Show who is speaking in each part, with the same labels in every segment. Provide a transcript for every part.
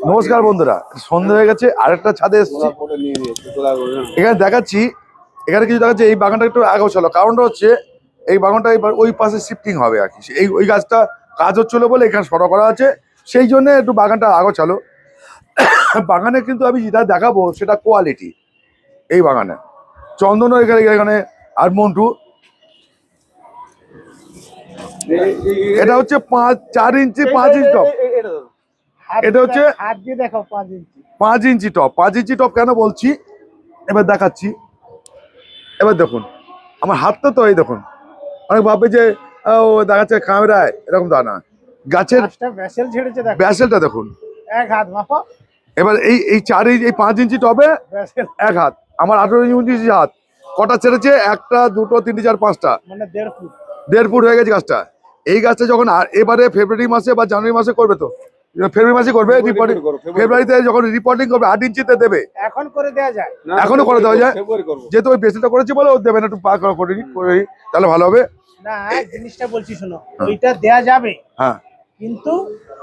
Speaker 1: নমস্কার বন্ধুরা, সন্ধ্যা হয়ে গেছে, আরেকটা ছাদে এসেছি। এখানে দেখাচ্ছি, এখানে কিছু দেখাচ্ছে। এই বাগানটা একটু আগে ছিল, কারণটা হচ্ছে এই বাগানটা এবার ওই পাশে শিফটিং হবে আর কি। এই ওই গাছটা কাজ হচ্ছিল বলে এখানে সরা করা আছে, সেই জন্য একটু বাগানটা আগে ছিল। বাগানে কিন্তু আমি যেটা দেখাবো সেটা কোয়ালিটি। এই বাগানে চন্দনও এখানে এখানে আর মন্টু, এটা হচ্ছে 4 ইঞ্চি 5 ইঞ্চি টপ। এটা হচ্ছে 5 ইঞ্চি টপ। 5 ইঞ্চি টপ কেন বলছি এবার দেখাচ্ছি। এবার দেখুন আমার হাতটা, তো এই দেখুন, অনেক ভাববে যে ও দেখাচ্ছে ক্যামেরায়, এরকম তা না। গাছের ব্যাসেলটা দেখুন,
Speaker 2: এক হাত মাপা।
Speaker 1: এবার এই এই 5 ইঞ্চি টবে এক হাত, আমার 18 ইঞ্চি হাত। কটা ছেড়েছে? 1টা 2টো 3টে 4 5টা,
Speaker 2: মানে 1.5 ফুট।
Speaker 1: 1.5 ফুট হয়ে গেছে গাছটা। এই গাছটা যখন এবারে ফেব্রুয়ারি মাসে বা জানুয়ারি মাসে করবে, তো ফেব্রুয়ারি মাসে করবে রিপোর্টিং, ফেব্রুয়ারিতে যখন রিপোর্টিং করবে 8 ইঞ্চিতে দেবে।
Speaker 2: এখন করে দেওয়া যায়,
Speaker 1: এখনো করে দেওয়া যায়, যেহেতু ওই বেসিনটা করেছে বলে ও দেবে না, একটু পাক করে তাহলে ভালো হবে।
Speaker 2: না জিনিসটা বলছি শোনো, ওইটা দেয়া যাবে,
Speaker 1: হ্যাঁ,
Speaker 2: কিন্তু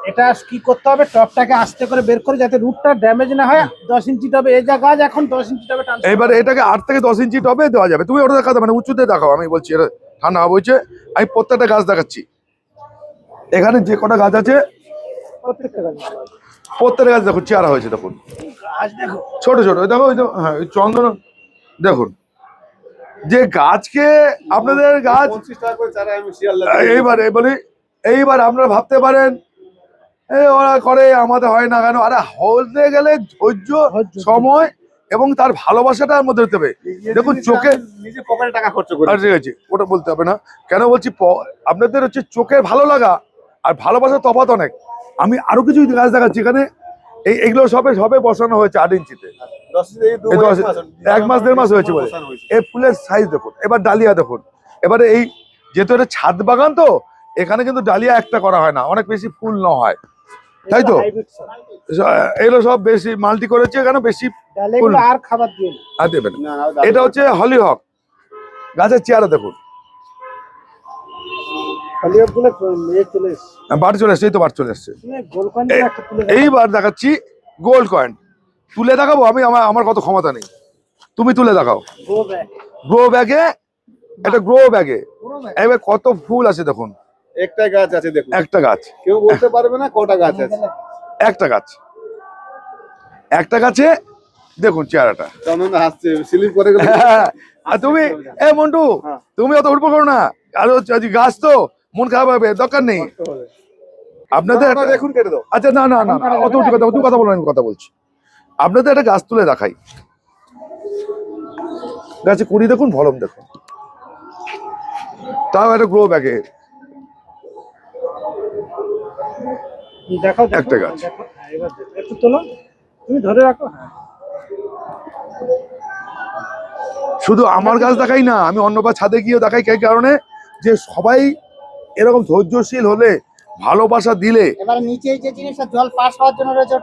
Speaker 2: এটা কি করতে হবে, টপটাকে আস্তে করে বের করে যাতে রুটটা ড্যামেজ না হয়। 10 ইঞ্চি টবে এই যা গাছ, এখন 10 ইঞ্চি টবে ট্রান্সফার।
Speaker 1: এবারে এটাকে 8 থেকে 10 ইঞ্চি টবে দেওয়া যাবে। তুমি ওটা দেখাতে, মানে উঁচুতে দেখাও, আমি বলছি এটা ঠান্ডা হাওয়া বইছে। আমি প্রত্যেকটা গাছ দেখাচ্ছি, এখানে যে কটা গাছ আছে প্রত্যেকটা গাছ দেখুন চেহারা হয়েছে। দেখুন
Speaker 2: গাছ দেখো
Speaker 1: ছোট ছোট, দেখো ওই তো, হ্যাঁ ওই চন্দন দেখুন। যে গাছকে আপনাদের গাছ এইবার আপনারা ভাবতে পারেন ওরা করে, আমাদের হয় না কেন? আরে হতে গেলে ধৈর্য, সময় এবং তার ভালোবাসাটার মধ্যে হতে হবে। দেখুন চোখে
Speaker 3: নিজে পকেটে টাকা খরচ করে,
Speaker 1: ঠিক আছে ওটা বলতে হবে না। কেন বলছি, আপনাদের হচ্ছে চোখের ভালো লাগা আর ভালোবাসার তফাৎ অনেক। আমি আরো কিছু গাছ দেখাচ্ছি এখানে। এইগুলো সবে বসানো হয়েছে 8 ইঞ্চিতে, 1 মাস 1.5 মাস হয়েছে বলে। এই ফুলের সাইজ দেখুন, এবার ডালিয়া দেখুন। এবারে এই যেহেতু এটা ছাদ বাগান, তো এখানে কিন্তু ডালিয়া একটা করা হয় না, অনেক বেশি ফুল না হয়, তাই তো? এগুলো সব বেশি মাল্টি করেছে, এখানে বেশি ফুল
Speaker 2: আর খাবার দিয়ে
Speaker 1: আর দেবেন। এটা হচ্ছে হলিহক গাছের চেয়ারা দেখুন, বার চলে এসছে, এই তো বার চলে এসছে। এইবার দেখাচ্ছি গোল্ড কয়েন। তুলে দেখাবো আমি, আমার কত ক্ষমতা নেই, তুমি তুলে দেখাও। গ্রো ব্যাগে, একটা গ্রো ব্যাগে এবার কত ফুল আছে দেখুন।
Speaker 3: একটা গাছ আছে দেখুন, একটা গাছ, কেউ বলতে পারবে না কটা গাছ আছে।
Speaker 1: একটা গাছে দেখুন চেহারাটা।
Speaker 3: চন্দন হাসছে, স্লিপ করে গেল।
Speaker 1: আর তুমি মন্টু, তুমি অত উঠবো করো না, আর গাছ তো মন খারাপ হবে, দরকার নেই আপনাদের।
Speaker 3: দেখুন কেটে দাও।
Speaker 1: আচ্ছা না না না, অত উঠে কথা, তুমি কথা বলো, আমি কথা বলছি। আপনাদের একটা গাছ তুলে দেখাই, গাছে কুড়ি দেখুন, ভলম দেখুন, তাও একটা গ্রো ব্যাগে
Speaker 2: দেখাও।
Speaker 1: একটা গাছ
Speaker 2: একটু তোলো, তুমি ধরে রাখো।
Speaker 1: শুধু আমার গাছ দেখাই না, আমি অন্য ছাদে গিয়েও দেখাই। কে কারণে? যে সবাই এরকম ধৈর্যশীল হলে, ভালোবাসা দিলে।
Speaker 2: এবারে নিচে যে জিনিসটা জল পাস হওয়ার জন্য রয়েছে,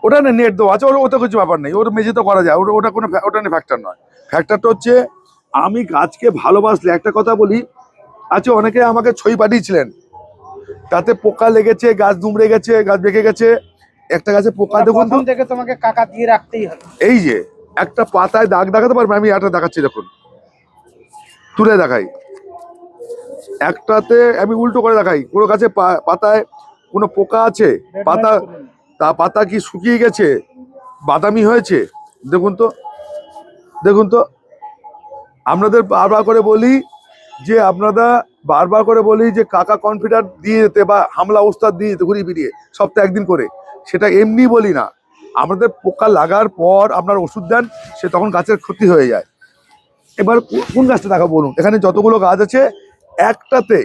Speaker 1: ওটা না নেট দেওয়া আছে, ওটা কিছু ব্যাপার নেই, ওর মেঝে তো করা যায়, ওটা কোনো ওটা নিয়ে ফ্যাক্টর নয়। ফ্যাক্টরটা হচ্ছে আমি গাছকে ভালোবাসলে। একটা কথা বলি, আচ্ছা অনেকে আমাকে ছবি পাঠিয়েছিলেন, তাতে পোকা লেগেছে, গাছ দুমড়ে গেছে, গাছ বেঁকে গেছে। একটা গাছে পোকা দেখুন তো,
Speaker 2: দেখে তোমাকে কাকা দিয়ে রাখতেই হবে।
Speaker 1: এই যে একটা পাতায় দাগ দেখাতে পারবে, আমি একটা দেখাচ্ছি দেখুন, তুলে দেখাই। একটাতে আমি উল্টো করে দেখাই, কোনো গাছে পাতায় কোনো পোকা আছে, পাতা কি শুকিয়ে গেছে, বাদামি হয়েছে, দেখুন তো, দেখুন তো। আপনাদের বারবার করে বলি যে কাকা কনফিডার দিয়ে যেতে, বা হামলা ওস্তাদ দিয়ে যেতে ঘুরিয়ে ফিরিয়ে সপ্তাহে একদিন করে, সেটা এমনি বলি না। আমাদের পোকা লাগার পর আপনার ওষুধ দেন, সে তখন গাছের ক্ষতি হয়ে যায়। এবার কোন গাছটা দেখাবো বলুন? এখানে যতগুলো গাছ আছে, একটাতে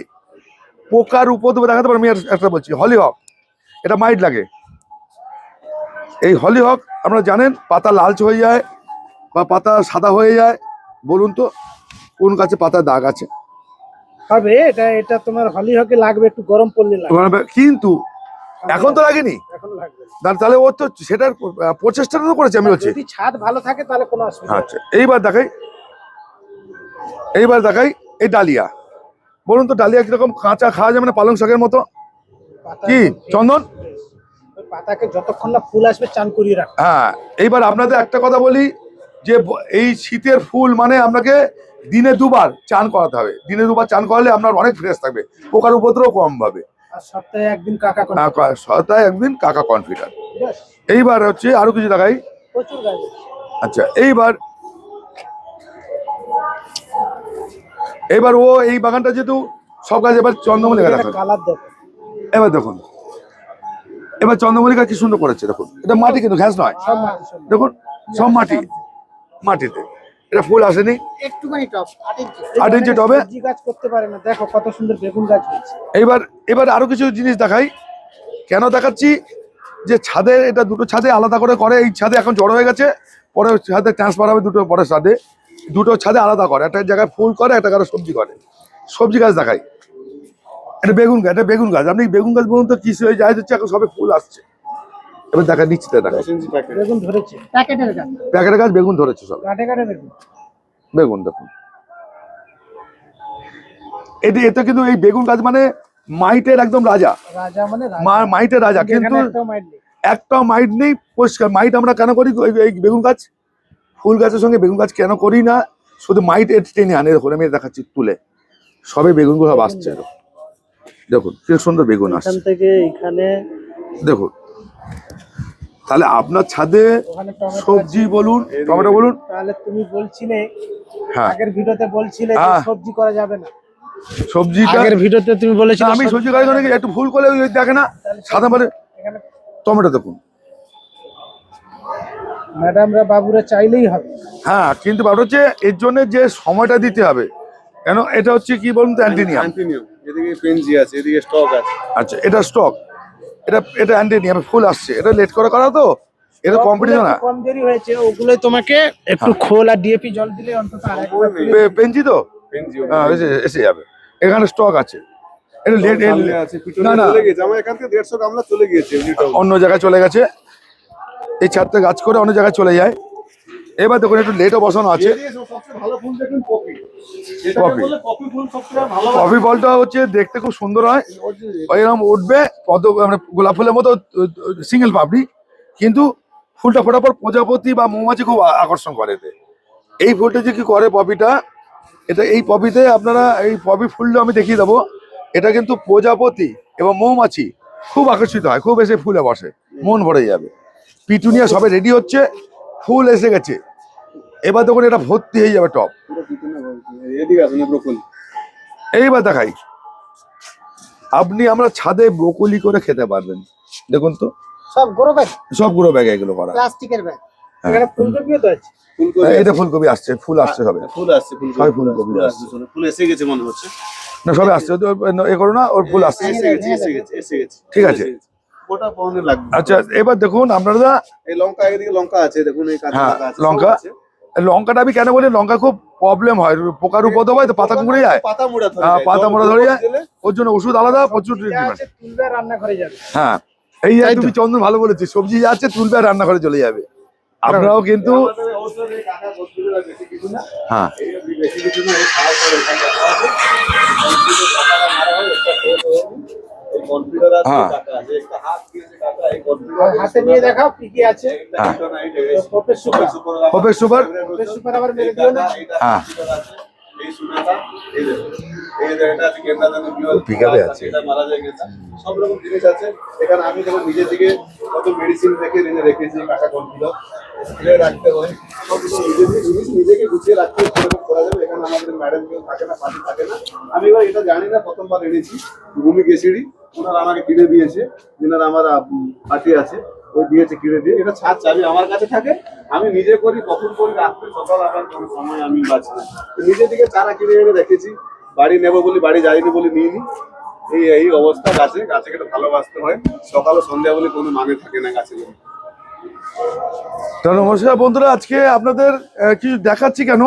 Speaker 1: পোকার উপদ্রব দেখাতে পারবো। আমি একটা বলছি হলিহক, এটা মাইট লাগে। এই হলিহক আপনারা জানেন পাতা লালচে হয়ে যায় বা পাতা সাদা হয়ে যায়। বলুন তো কোন গাছে পাতা দাগ আছে?
Speaker 2: হবে এটা তোমার হলিহকে লাগবে, একটু গরম পড়লে লাগবে,
Speaker 1: কিন্তু এখন তো লাগেনি।
Speaker 2: এখন লাগবে,
Speaker 1: তাহলে ও তো সেটার প্রচেষ্টাটা তো করেছে। আমি বলছি
Speaker 2: যদি ছাদ ভালো থাকে তাহলে কোনো অসুবিধা।
Speaker 1: আচ্ছা এইবার দেখাই এই ডালিয়া। বলুন তো ডালিয়া কিরকম? কাঁচা খাওয়া যাবে না, পালং শাকের মতো? কি চন্দন
Speaker 2: পাতাকে যতক্ষণ না ফুল আসবে চান করিয়ে রাখ।
Speaker 1: হ্যাঁ, এইবার আপনাদের একটা কথা বলি যে এই শীতের ফুল মানে আপনাকে দিনে দুবার চান করাতে হবে। দিনে দুবার চান করালে আপনার অনেক ফ্রেশ থাকবে, পোকার উপদ্রব কম হবে।
Speaker 2: আর সপ্তাহে একদিন কাকা করে।
Speaker 1: সপ্তাহে একদিন কাকা কনফিডার।
Speaker 2: ব্যাস,
Speaker 1: এইবার হচ্ছে আরো কিছু দেখাই।
Speaker 2: প্রচুর গাছ।
Speaker 1: আচ্ছা, এইবার ও এই বাগানটা যেহেতু সব গাছ, এবার চন্দ্রমল্লিকা দেখুন,
Speaker 2: কালার দেখো।
Speaker 1: এবার দেখুন, এবার চন্দ্রমল্লিকা কি সুন্দর করেছে দেখুন। এটা মাটি কিন্তু ঘাস নয়,
Speaker 2: সব মাটি, সব মাটি।
Speaker 1: দেখুন সব মাটিতে। এটা ফুল আসেনি,
Speaker 2: একটুখানি টব
Speaker 1: 8 ইঞ্চি টবে।
Speaker 2: সবজি গাছ করতে পারে না, দেখো কত সুন্দর বেগুন গাছ হয়েছে।
Speaker 1: এবার আরো কিছু জিনিস দেখাই। কেন দেখাচ্ছি যে ছাদে, এটা দুটো ছাদে আলাদা করে। এই ছাদে এখন জড়ো হয়ে গেছে, পরে ছাদে ট্রান্সফার হবে দুটো পরের ছাদে। দুটো ছাদে আলাদা করে, একটা জায়গায় ফুল করে, একটা জায়গায় সবজি করে। সবজি গাছ দেখাই, এটা বেগুন গাছ। আপনি বেগুন গাছ বলুন তো কি হয়ে যায়, হচ্ছে এখন সবে ফুল আসছে। এবার দেখা নিচ্ছে, দেখা
Speaker 2: বেগুন ধরেছে, প্যাকেটের গাছ,
Speaker 1: প্যাকেটের গাছ বেগুন ধরেছে সব।
Speaker 2: কাটে বেগুন।
Speaker 1: বেগুন দেখুন, এটা কিন্তু এই বেগুন গাছ মানে মাইটের একদম রাজা।
Speaker 2: রাজা মানে
Speaker 1: মাইটের রাজা, কিন্তু একটাও মাইট নেই, পরিষ্কার। মাইট আমরা কেন করি এই বেগুন গাছ, ফুল গাছের সঙ্গে বেগুন গাছ কেন করি না, শুধু মাইট টেনে আনে। দেখুন আমি দেখাচ্ছি তুলে, সবে বেগুনগুলো সব আসছে। দেখুন কি সুন্দর বেগুন আসছে
Speaker 2: থেকে এখানে।
Speaker 1: দেখুন, তাহলে আপনার ছাদে সবজি বলুন, টমেটো বলুন।
Speaker 2: তাহলে তুমি বলছিলে
Speaker 1: হ্যাঁ,
Speaker 2: আগের ভিডিওতে বলছিলে যে সবজি করা যাবে না।
Speaker 1: সবজিটা
Speaker 2: আগের ভিডিওতে তুমি বলেছিলে
Speaker 1: আমি সবজি করার জন্য একটু ফুল করলে ওই দেখে না সাদা মানে। টমেটো দেখুন,
Speaker 2: ম্যাডামরা বাবুরা চাইলেই হবে।
Speaker 1: হ্যাঁ, কিন্তু ব্যাপার হচ্ছে এর জন্য যে সময়টা দিতে হবে। কেন এটা হচ্ছে কি বলুন তো, অ্যান্টিনিয়াম।
Speaker 3: এদিকে পেনজি আছে, এদিকে স্টক আছে।
Speaker 1: আচ্ছা, এটা স্টক, এটা অ্যান্টিনিয়াম। ফুল আসছে, এটা লেট করে করা তো, এটা কম্পিটিশন না।
Speaker 2: কম দেরি হয়েছে, ওগুলোই তোমাকে একটু খোল আর ডিএপি জল দিলে অন্তত আরেকবার
Speaker 1: পেনজি তো হ্যাঁ, এসে যাবে। এখানে স্টক আছে, এটা লেট না না,
Speaker 3: আমার এখান থেকে 150 গামলা চলে গিয়েছে,
Speaker 1: অন্য জায়গায় চলে গেছে। এই ছাদটা গাছ করে অন্য জায়গায় চলে যায়। এবার দেখুন একটু লেটও বসানো আছে। কফি ফলটা হচ্ছে দেখতে খুব সুন্দর হয়, এরকম উঠবে পদ্ম মানে গোলাপ ফুলের মতো সিঙ্গেল পাপড়ি, কিন্তু ফুলটা ফোটার পর প্রজাপতি বা মৌমাছি খুব আকর্ষণ করে এতে। এই ফুলটা যে কি করে পপিটা, এই পপিতে আপনারা এই পপি ফুলটা আমি দেখিয়ে দেবো। এটা কিন্তু প্রজাপতি এবং মৌমাছি খুব আকর্ষিত হয়, খুব এসে ফুলে বসে, মন ভরে যাবে। পিটুনিয়া সবে রেডি হচ্ছে, ফুল এসে গেছে। এবার দেখুন এটা ভর্তি হয়ে যাবে টপ। এইবার দেখাই, আমরা ছাদে ব্রোকলি করে খেতে পারবেন। দেখুন তো
Speaker 2: সব
Speaker 1: গুঁড়ো ব্যাগে এগুলো করা,
Speaker 2: প্লাস্টিকের ব্যাগ। এখানে ফুলকপিও তো আছে।
Speaker 1: এটা ফুলকপি আসছে, ফুল আসছে সবে, সবাই ফুলকপি আসছে,
Speaker 3: ফুল এসে গেছে মনে হচ্ছে
Speaker 1: না সবে আসছে। এ করো না, ওর ফুল আসছে, ঠিক আছে।
Speaker 3: ওটা পাওয়ানো লাগবে।
Speaker 1: আচ্ছা, এবার দেখুন আপনারা
Speaker 3: এই লঙ্কা, এদিকে লঙ্কা আছে দেখুন, এই কাঁচা
Speaker 1: হ্যাঁ,
Speaker 3: লঙ্কা আছে,
Speaker 1: লঙ্কাটা আমি কেন বলি, লঙ্কা খুব প্রবলেম হয়, পোকার উপদ্রব হয় তো, পাতা মুড়ে যায়, পাতা মোড়া ধরে যায়। ওর জন্য ওষুধ আলাদা, প্রচুর ট্রিটমেন্ট।
Speaker 2: তুলবে রান্নাঘরে যাবে।
Speaker 1: হ্যাঁ, এই যে তুমি চন্দন ভালো বলেছি, সবজি আছে তুলবে আর রান্নাঘরে চলে যাবে। আপনারাও কিন্তু হ্যাঁ,
Speaker 2: হাতে নিয়ে দেখাও কি কি আছে।
Speaker 1: হোপের সুপার,
Speaker 2: আবার মেরে দিও না।
Speaker 1: হ্যাঁ বিকালে আছে,
Speaker 3: সব রকম জিনিস আছে এখানে। আমি যেমন নিজে থেকে কত মেডিসিন রেখেছি, কাঁচা কলগুলো রাখতে হয়, নিজেকে গুছিয়ে রাখতে করা যাবে। এখানে আমাদের ম্যাডাম কেউ থাকে না, পার্টি থাকে না। আমি এবার এটা জানি না, প্রথমবার এনেছি। ভূমি কেশিড়ি ওনারা আমাকে কিনে দিয়েছে, যেনারা আমার পার্টি আছে, ওই দিয়েছে কিনে দিয়ে। এটা ছাদ চাবি আমার কাছে থাকে, আমি নিজে করি, কখন করি, রাত্রে সকাল, আবার কোনো সময় আমি বাঁচি না। নিজে থেকে চারা কিনে এনে রেখেছি, বাড়ি নেবো বলি, বাড়ি যাইনি বলি নিয়ে নি। এই অবস্থা। গাছে কেটে ভালোবাসতে হয়, সকাল ও সন্ধ্যা বলে কোনো মানে থাকে না গাছে।
Speaker 1: তো নমস্কার বন্ধুরা, আজকে আপনাদের কিছু দেখাচ্ছি। কেন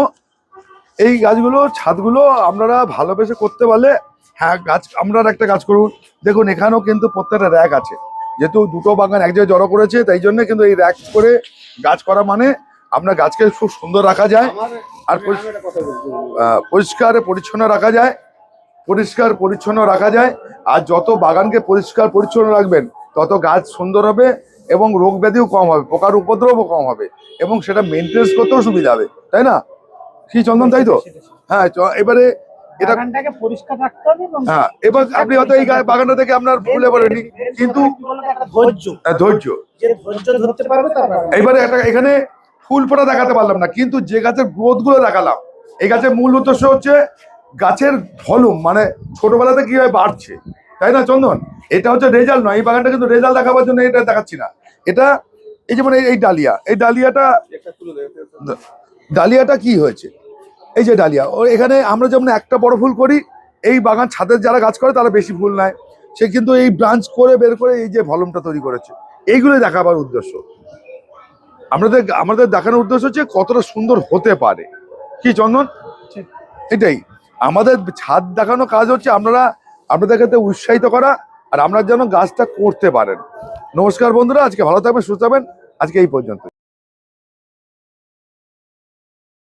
Speaker 1: এই গাছগুলো, ছাদগুলো আপনারা ভালোবেসে করতে পারলে, হ্যাঁ আপনারা একটা কাজ করুন। দেখুন এখানেও কিন্তু প্রত্যেকটা র্যাক আছে, যেহেতু দুটো বাগান এক জায়গায় জড়ো করেছে, তাই জন্য কিন্তু এই র্যাক করে গাছ করা মানে আপনার গাছকে খুব সুন্দর রাখা যায়, আর পরিষ্কার পরিচ্ছন্ন রাখা যায়, আর যত বাগানকে পরিষ্কার পরিচ্ছন্ন রাখবেন, তত গাছ সুন্দর হবে এবং রোগ ব্যাধিও কম হবে, পোকার উপদ্রবও কম হবে এবং সেটা মেনটেন্স করতেও সুবিধা হবে, তাই না কি চন্দন, তাই তো? হ্যাঁ, এবারে এটা
Speaker 2: বাগানটাকে পরিষ্কার রাখতে হবে এবং
Speaker 1: হ্যাঁ, এবার আপনি হয়তো এই বাগানটা থেকে আপনার ফুলে পড়েনি, কিন্তু
Speaker 2: কি বলবো, একটা ধৈর্য,
Speaker 1: ধৈর্য।
Speaker 2: যে ধৈর্য ধরতে পারবে তারপর
Speaker 1: এবারে এখানে ফুল ফোটা দেখাতে পারলাম না, কিন্তু যে গাছের গ্রোথ গুলো দেখালাম, এই গাছের মূল উদ্দেশ্য হচ্ছে গাছের ভলিউম, মানে ছোটবেলাতে কিভাবে বাড়ছে, তাই না চন্দন? এটা হচ্ছে রেজাল্ট নয়, এই বাগানটা কিন্তু রেজাল্ট দেখাবার জন্য এটা দেখাচ্ছি না। এটা এই যেমন এই ডালিয়া, এই ডালিয়াটা কি হয়েছে, এই যে ডালিয়া, ও এখানে আমরা যেমন একটা বড় ফুল করি, এই বাগান ছাদের যারা গাছ করে তারা বেশি ফুল নেয়, সে কিন্তু এই ব্রাঞ্চ করে বের করে এই যে ভলিউমটা তৈরি করেছে, এইগুলোই দেখাবার উদ্দেশ্য। আমাদের দেখানোর উদ্দেশ্য হচ্ছে কতটা সুন্দর হতে পারে, কি চন্দন? এটাই আমাদের ছাদ দেখানো কাজ হচ্ছে, আপনাদের কাছে উৎসাহিত করা, আর আমরা যেন গাছটা করতে পারেন। নমস্কার বন্ধুরা, আজকে ভালো থাকবেন, সুস্থ থাকবেন, আজকে এই পর্যন্ত।